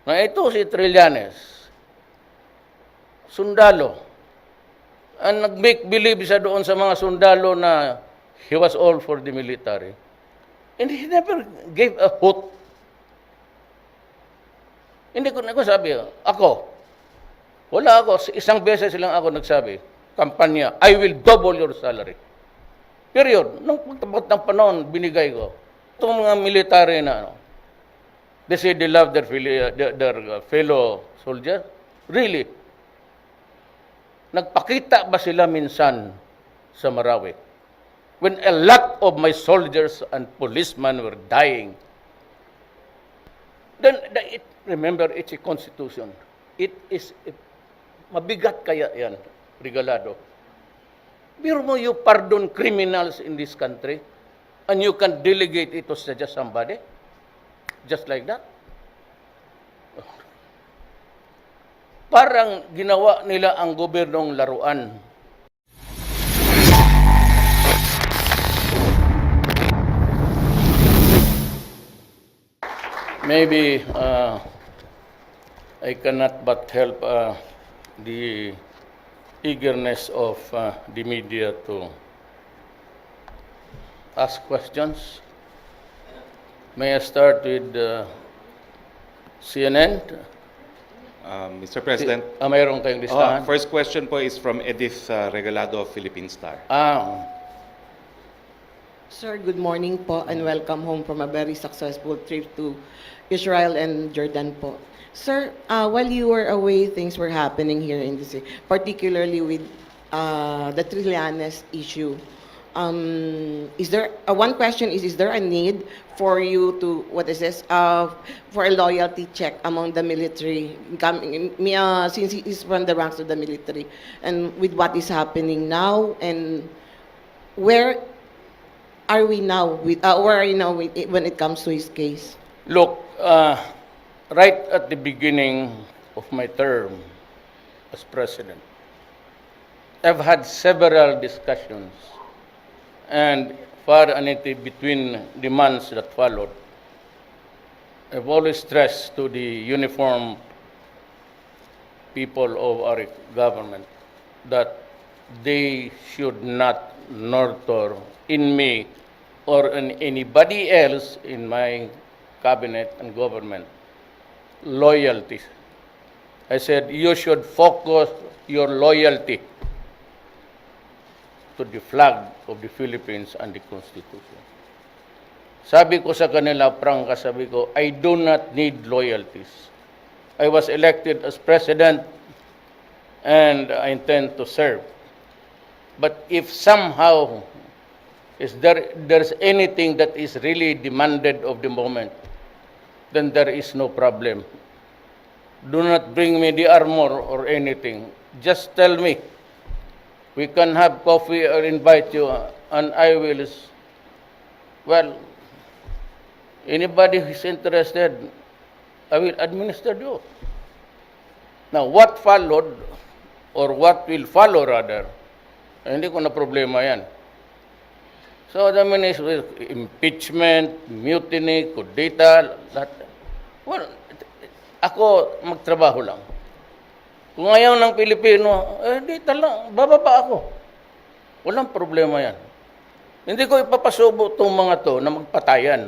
na ito si Trillanes, sundalo. Ang nag-make believe siya doon sa mga sundalo na he was all for the military. And he never gave a hoot. Hindi ko sabi, wala ako, isang beses lang ako nagsabi, kampanya, I will double your salary. Period. Nung pagtabot ng panahon, binigay ko. Itong mga military na, they say they love their fellow soldiers. Really? Nagpakita ba sila minsan sa Marawi? When a lot of my soldiers and policemen were dying, then remember, it's a constitution. It is, mabigat kaya yan, regalado. Biro mo, you pardon criminals in this country and you can delegate it to just somebody? Just like that? Parang ginawa nila ang gobyernong laruan. Maybe I cannot but help the eagerness of the media to ask questions. May I start with CNN? Mr. President, mayroon kayong listahan? first question po is from Edith Regalado of Philippine Star. Sir, good morning po and welcome home from a very successful trip to Israel and Jordan po. Sir, while you were away, things were happening here in the city, particularly with the Trillanes issue. Is there one question is there a need for you to for a loyalty check among the military since he is from the ranks of the military, and with what is happening now, and where are we now where are you now when it comes to his case? Look, right at the beginning of my term as president, I've had several discussions and far and between the months that followed. I've always stressed to the uniformed people of our government that they should not nurture in me or in anybody else in my cabinet and government loyalty. I said, you should focus your loyalty to the flag of the Philippines and the Constitution. Sabi ko sa kanila, prangka, sabi ko, I do not need loyalties. I was elected as president and I intend to serve. But if somehow there's anything that is really demanded of the moment, then there is no problem. Do not bring me the armor or anything. Just tell me. We can have coffee or invite you, and I will, well, anybody who is interested, I will administer you. Now, what followed, or what will follow rather, hindi ko na problema yan. So, the ministry, impeachment, mutiny, kudeta, lahat. Well, ako magtrabaho lang. Kung ayaw ng Pilipino, di talang, bababa ako. Walang problema yan. Hindi ko ipapasubo itong mga to na magpatayan.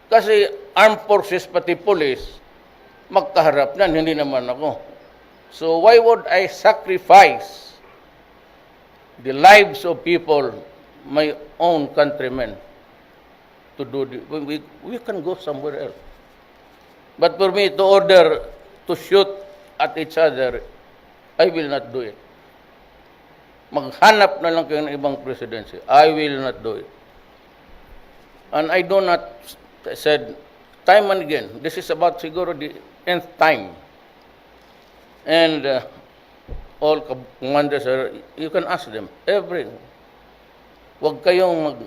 Kasi armed forces, pati police, magkaharap nan, hindi naman ako. So why would I sacrifice the lives of people, my own countrymen, to do this? We can go somewhere else. But for me to order to shoot at each other, I will not do it. Maghanap na lang kayo ng ibang presidency. I will not do it. And I do not, said time and again, this is about siguro the nth time. And all commanders, you can ask them, wag kayong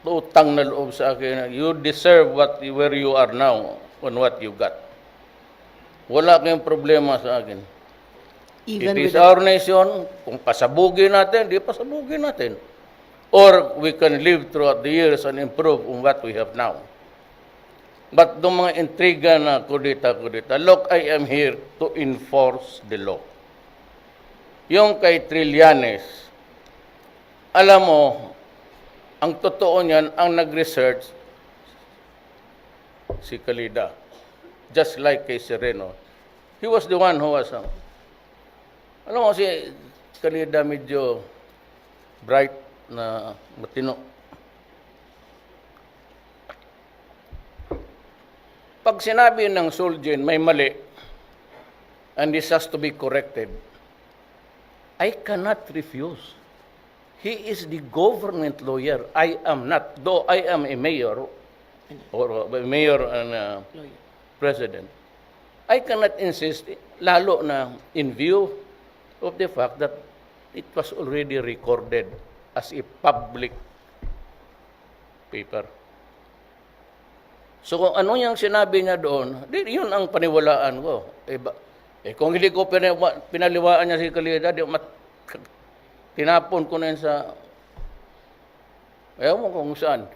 utang na loob sa akin. You deserve where you are now on what you got. Wala kayong problema sa akin. It is our nation. Kung pasabugin natin, di pasabugin natin. Or we can live throughout the years and improve on what we have now. But yung mga intriga na kudita, look, I am here to enforce the law. Yung kay Trillanes, alam mo, ang totoo niyan, ang nag-research, si Kalida. Just like kay Sereno. He was the one who was, alam mo, si Kalida medyo bright na matino. Pag sinabi ng Solgen may mali, and this has to be corrected, I cannot refuse. He is the government lawyer. I am not. Though I am a mayor, or a mayor and president, I cannot insist, lalo na in view of the fact that it was already recorded as a public paper. So kung ano yung sinabi niya doon, yun ang paniwalaan ko. Kung hindi ko pinaliwaan niya si Kalida, tinapon ko na yun sa, ayaw mo kung saan.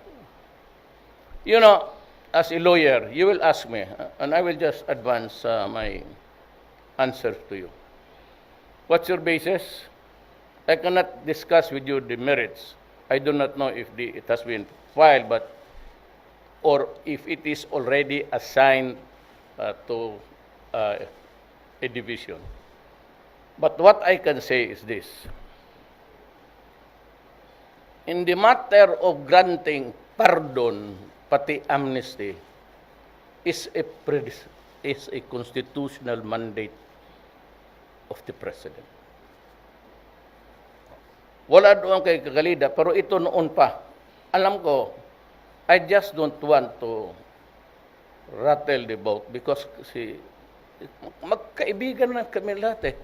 You know, as a lawyer, you will ask me, and I will just advance my answer to you. What's your basis? I cannot discuss with you the merits. I do not know if it has been filed, or if it is already assigned to a division. But what I can say is this. In the matter of granting pardon, pati amnesty, is a constitutional mandate of the President. Wala doon kay Kalida, pero ito noon pa. Alam ko, I just don't want to rattle the boat because magkaibigan na kami lahat eh.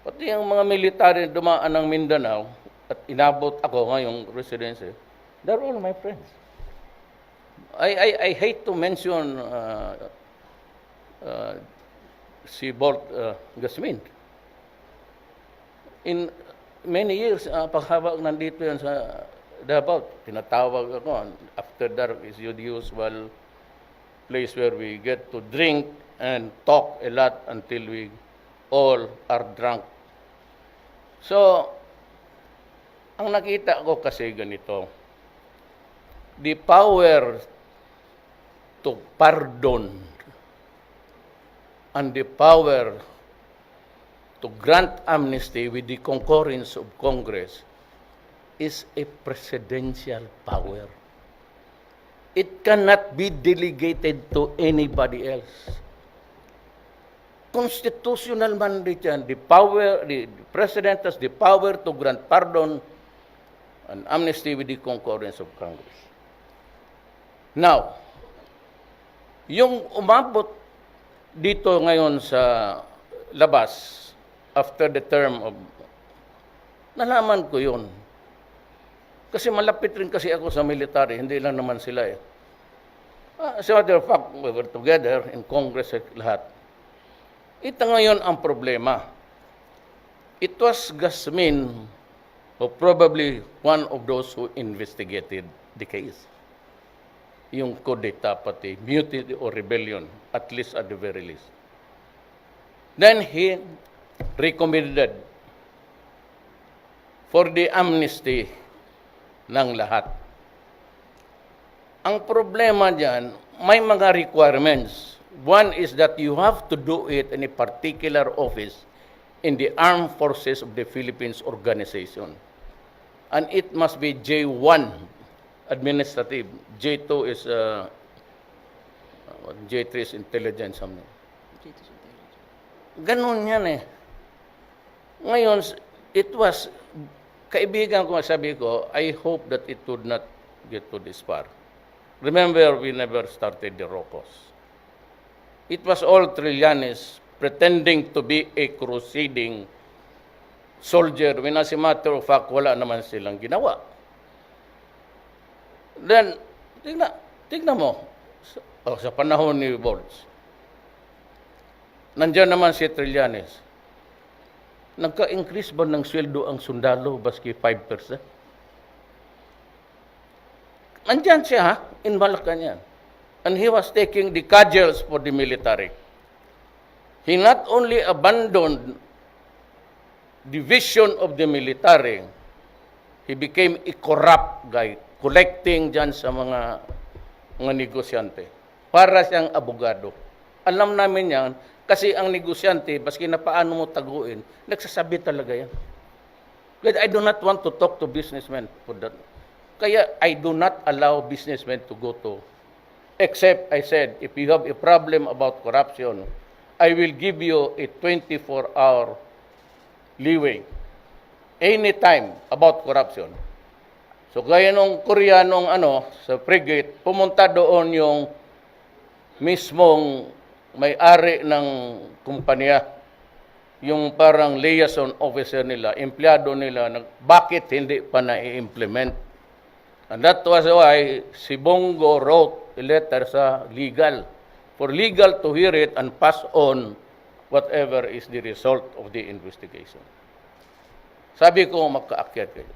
Pati yung mga military dumaan ng Mindanao at inabot ako ngayong residency, they're all my friends. I hate to mention si Bolt Gasmin. In many years, paghabang nandito yan sa Davao, tinatawag ako. After dark is the usual place where we get to drink and talk a lot until we all are drunk. So, ang nakita ko kasi ganito, the power to pardon and the power to grant amnesty with the concurrence of Congress is a presidential power. It cannot be delegated to anybody else. Constitutional mandate yan. The President has the power to grant pardon and amnesty with the concurrence of Congress. Now, yung umabot dito ngayon sa labas, after the term of, nalaman ko yun. Kasi malapit rin kasi ako sa military, hindi lang naman sila eh. As a matter of fact, we were together in Congress at lahat. Ito ngayon ang problema. It was Gasmin who probably one of those who investigated the case. Yung kudeta pati, mutiny or rebellion, at least at the very least. Then he recommended for the amnesty ng lahat. Ang problema dyan, may mga requirements. One is that you have to do it in a particular office in the Armed Forces of the Philippines organization. And it must be J1 administrative. J2 is J3 is intelligence. Ganun yan eh. Ngayon, it was, kaibigan ko, sabi ko, I hope that it would not get to this far. Remember, we never started the Rocos. It was all Trillanes pretending to be a crusading soldier when as a matter of fact, wala naman silang ginawa. Then, tignan mo, sa panahon ni Bolts, nandiyan naman si Trillanes. Nagka-increase ba ng sweldo ang sundalo baski 5%? Nandiyan siya ha, in Malacanang. and he was taking the cudgels for the military. He not only abandoned the vision of the military, he became a corrupt guy, collecting dyan sa mga negosyante. Para siyang abogado. Alam namin yan, kasi ang negosyante, baski na paano mo taguin, nagsasabi talaga yan. But I do not want to talk to businessmen for that. Kaya I do not allow businessmen to go to. Except, I said, if you have a problem about corruption, I will give you a 24-hour leeway. Anytime about corruption. So gaya nung Koreanong sa frigate, pumunta doon yung mismong may-ari ng kumpanya, yung parang liaison officer nila, empleyado nila, bakit hindi pa na-implement? And that was why si Bongo wrote a letter sa legal, for legal to hear it and pass on whatever is the result of the investigation. Sabi ko, magkaakyat kayo.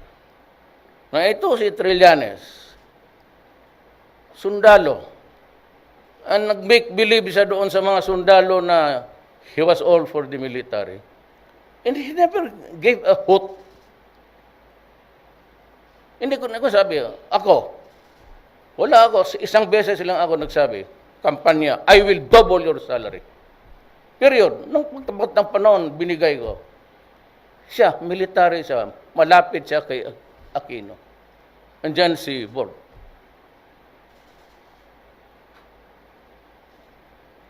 Na ito si Trillanes, sundalo. Ang nag-make believe siya doon sa mga sundalo na he was all for the military. And he never gave a hoot. Hindi ko sabi, wala ako, isang beses lang ako nagsabi, kampanya, I will double your salary. Period. Nung pagtabot ng panahon, binigay ko. Siya, military siya, malapit siya kay Aquino. Andyan si Borg.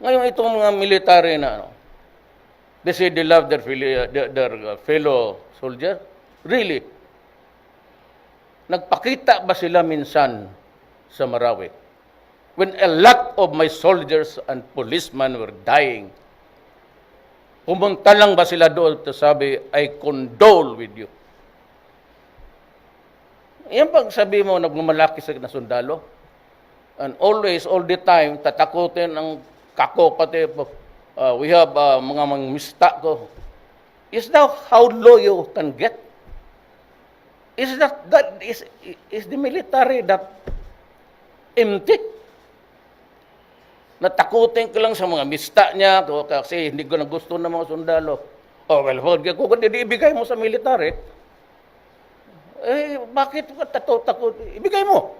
Ngayon itong mga military na, they say they love their fellow soldier. Really? Nagpakita ba sila minsan sa Marawi? When a lot of my soldiers and policemen were dying, pumunta lang ba sila doon to sabi, I condole with you? Yan pag sabi mo, nagmamalaki sa sundalo. And always, all the time, tatakutin ang kako pati. We have mga mangmista ko. Is that how low you can get? Is the military that empty? Natakutin ko lang sa mga mista niya kasi hindi ko na gusto ng mga sundalo. Oh, well, kung hindi ibigay mo sa military, bakit ka takot? Ibigay mo.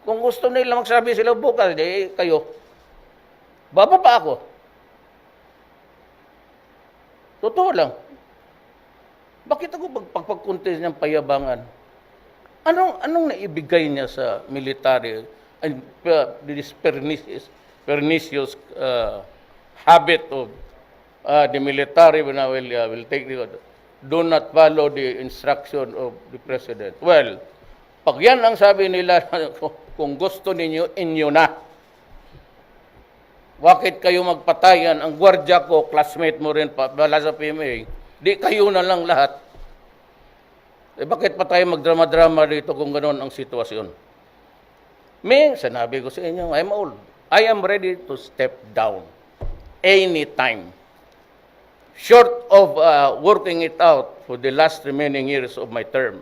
Kung gusto nila magsabi sila bukas, kayo, bababa ako. Totoo lang. Bakit ako pagpagkuntis niyang payabangan? Anong naibigay niya sa military? And this pernicious habit of the military when I will take do not follow the instruction of the president. Well, pag yan ang sabi nila, kung gusto ninyo, inyo na. Bakit kayo magpatayan? Ang gwardiya ko, classmate mo rin, bala sa PMA, di kayo na lang lahat. Bakit pa tayo magdrama-drama dito kung gano'n ang sitwasyon? Sinabi ko sa inyo, I'm old. I am ready to step down anytime. Short of working it out for the last remaining years of my term.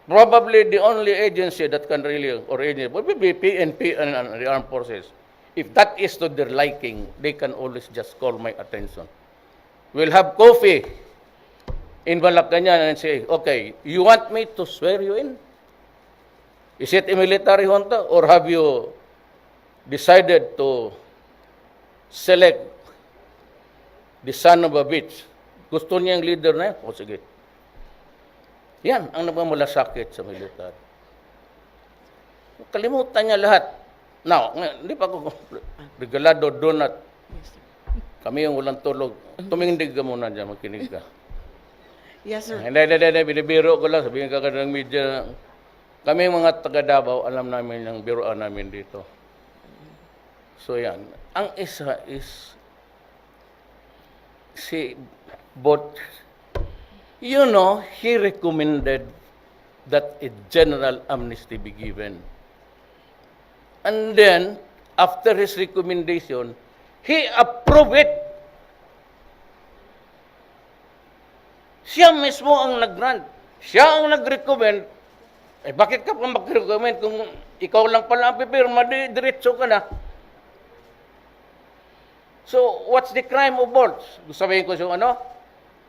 Probably the only agency that can really, would be PNP and the armed forces. If that is to their liking, they can always just call my attention. We'll have coffee in Malacanang and say, okay, you want me to swear you in? Is it a military junta or have you decided to select the son of a bitch? Gusto niya yung leader na yan? O sige. Yan ang nagmamalasakit sa military. Kalimutan niya lahat. Now, hindi pa ako regalado donut. Kami yung walang tulog. Tumindig ka muna dyan, makinig ka. Yes, sir. Hindi, binibiro ko lang. Sabihin ka ng media. Kami mga taga-Davao, alam namin yung biroan namin dito. So yan. Ang isa is si Bot, he recommended that a general amnesty be given. And then, after his recommendation, he approved it. Siya mismo ang nag-grant. Siya ang nag-recommend. Eh bakit ka pa mag-recommend kung ikaw lang pala ang pipirma, diretso ka na. So, what's the crime of both? Sabihin ko siya,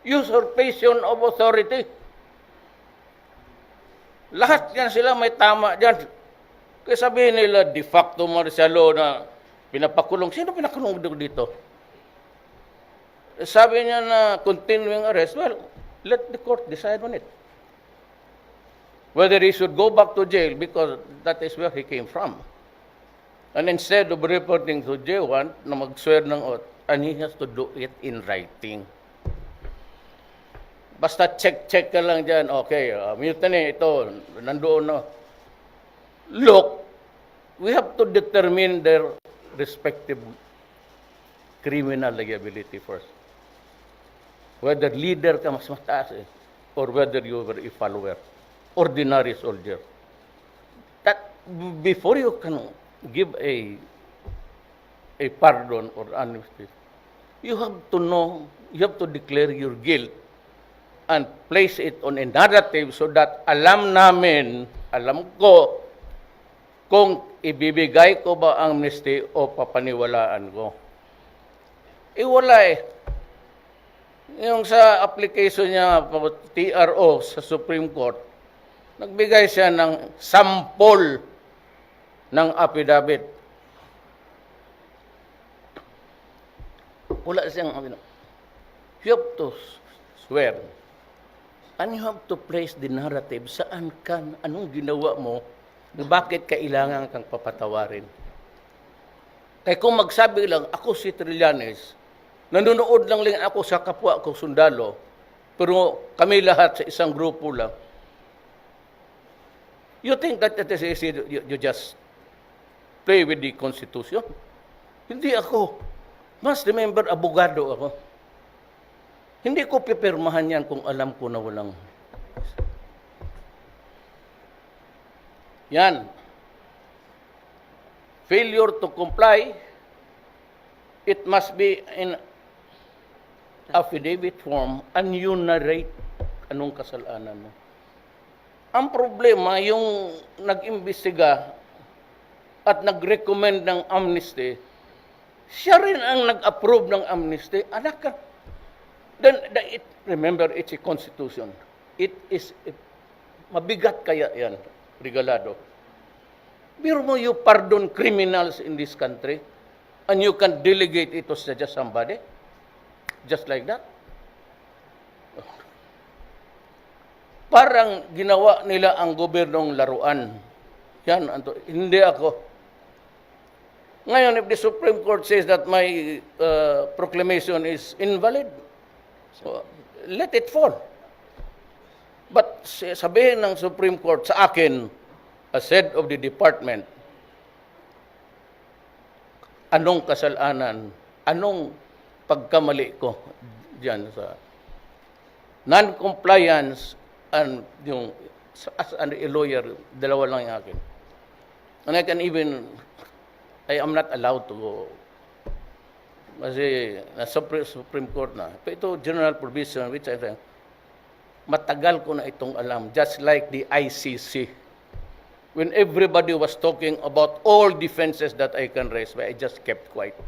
usurpation of authority. Lahat yan sila may tama dyan. Kaya sabihin nila, de facto martial law na pinapakulong. Sino pinakulong dito? Sabi niya na continuing arrest. Well, let the court decide on it. Whether he should go back to jail because that is where he came from. And instead of reporting to J1 na mag-swear ng oath, and he has to do it in writing. Basta check ka lang dyan, okay, mutiny, ito, nandoon na. Look, we have to determine their respective criminal liability first. Whether leader ka mas mataas or whether you were a follower, ordinary soldier. That, before you can give a pardon or amnesty, you have to know, you have to declare your guilt and place it on a narrative so that alam ko kung ibibigay ko ba ang amnesty o papaniwalaan ko. Wala eh. Yung sa application niya, TRO sa Supreme Court, nagbigay siya ng sample ng affidavit. Wala siyang, you have to swear. And you have to place the narrative saan ka, anong ginawa mo, bakit kailangan kang papatawarin. Kaya kung magsabi lang, ako si Trillanes, nanonood lang ako sa kapwa ko sundalo, pero kami lahat sa isang grupo lang, you think that it is easy, you just play with the Constitution? Hindi ako. Must remember, abogado ako. Hindi ko pipirmahan yan kung alam ko na walang. Yan. Failure to comply, it must be in affidavit form and you narrate anong kasalanan mo. Ang problema, yung nag-imbestiga at nag-recommend ng amnesty, siya rin ang nag-approve ng amnesty. Anak ka. Then, remember, it's a constitution. Mabigat kaya yan, regalado. Biro mo, you pardon criminals in this country and you can delegate it to just somebody? Just like that? Parang ginawa nila ang gobyernong laruan. Yan, hindi ako. Ngayon, if the Supreme Court says that my proclamation is invalid, so let it fall. But sabihin ng Supreme Court sa akin, as head of the department, anong kasalanan, anong pagkamali ko diyan sa non-compliance and yung as a lawyer, dalawa lang yung akin. And I am not allowed to go. Kasi na Supreme Court na. Pero ito, general provision, which I think, matagal ko na itong alam. Just like the ICC. When everybody was talking about all defenses that I can raise, but I just kept quiet.